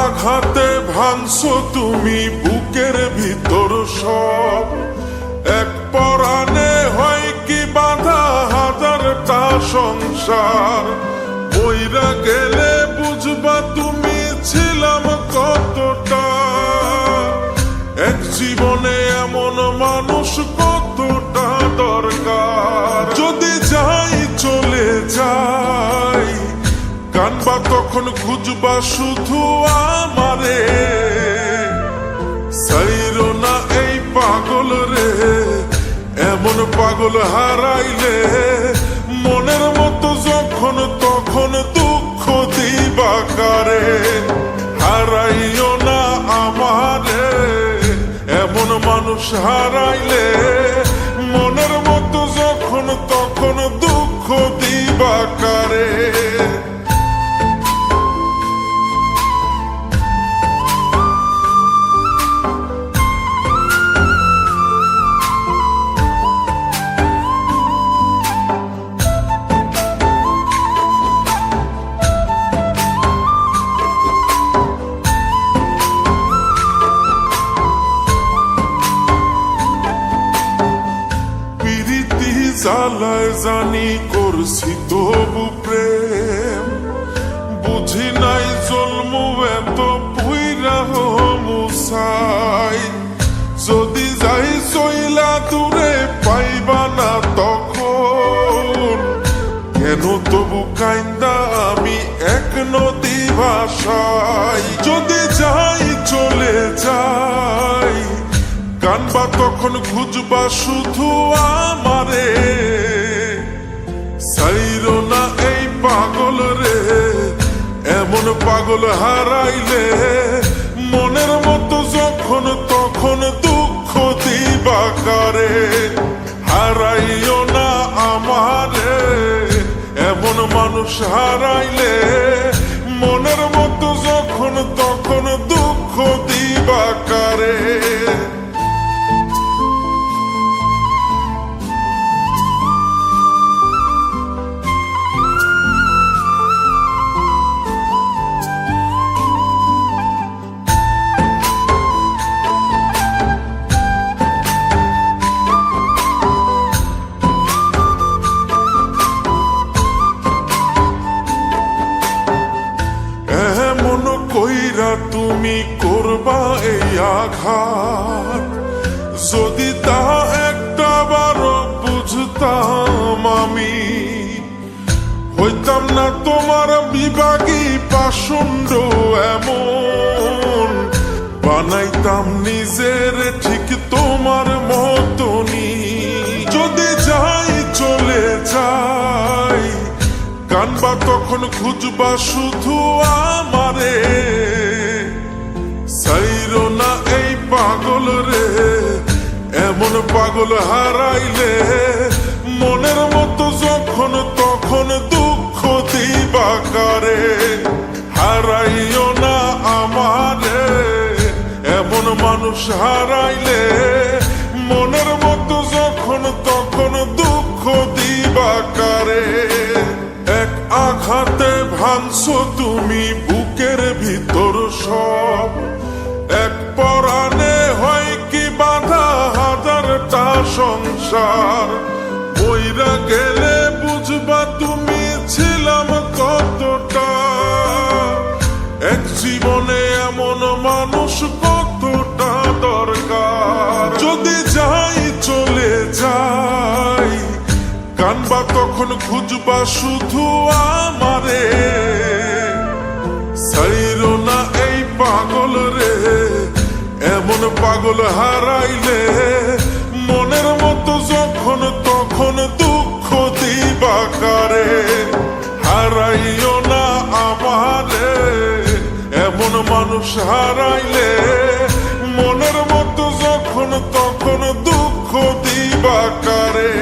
আঘাতে ভাঙছো তুমি বুকের ভিতর সব, এক পরাণে হয় কি বাঁধা হাজারটা সংসার। বইরা গেলে বুঝবা তুমি ছিলাম কতটা, এক জীবনে এমন মানুষ কতটা দরকার। যদি যাই চলে যাই কানবা তখন খুঁজবা শুধু আমারে, সাইরো না এই পাগল রে, এমন পাগল হারাইলে মনের মতো যখন তখন দুঃখ দিবা কারে। হারাইও না আমারে, এমন মানুষ হারাইলে মনের মতো যখন তখন দুঃখ দিবা কারে। জ্বালায় জানি করছি তবু প্রেম, বুঝি নাই জন্মু এত পুইরা মুসাই। যদি যাই চইলা দূরে পাইবা না তখন, কেন তবু কাইন্দা আমি এক নদী ভাষাই। যদি যাই চলে যাই কানবা তখন খুঁজবা শুধু আমারে, সাইরো না এই পাগল রে, এমন পাগল হারাইলে মনের মতো যখন তখন দুঃখ দিবা কারে। হারাইও না আমারে, এমন মানুষ হারাইলে মনের মতো যখন তখন দুঃখ দিবা কারে। কইরা তুমি করবা এই আঘাত, যদি তা একটা বারো বুঝতাম আমি, হইতাম না তোমার বিভাগী পাষণ্ড এমন। বানাইতাম নিজের ঠিক তোমার মতনি। যদি যাই চলে যাই কানবা তখন খুঁজবা শুধু আমারে, সাইরো না এই পাগল রে, এমন পাগল হারাইলে মনের মতো যখন তখন দুঃখ দিবা কারে। হারাইও না আমারে, এমন মানুষ হারাইলে মনের মতো যখন তখন দুঃখ দিবা কারে। এক আঘাতে ভাঙছো তুমি বুকের ভিতর সব, এক পরাণে হয় কি বাঁধা হাজারটা সংসার। বইরা গেলে বুঝবা তুমি ছিলাম কতটা, এক জীবনে এমন মানুষ কতটা দরকার। যদি যাই চলে যাই কানবা তখন খুঁজবা শুধু আমারে, সাইরো না এই পাগল রে, এমন পাগল হারাইলে মনের মতো যখন তখন দুঃখ দিবা কারে। হারাইও না আমারে, এমন মানুষ হারাইলে মনের মতো যখন তখন দুঃখ দিবা কারে।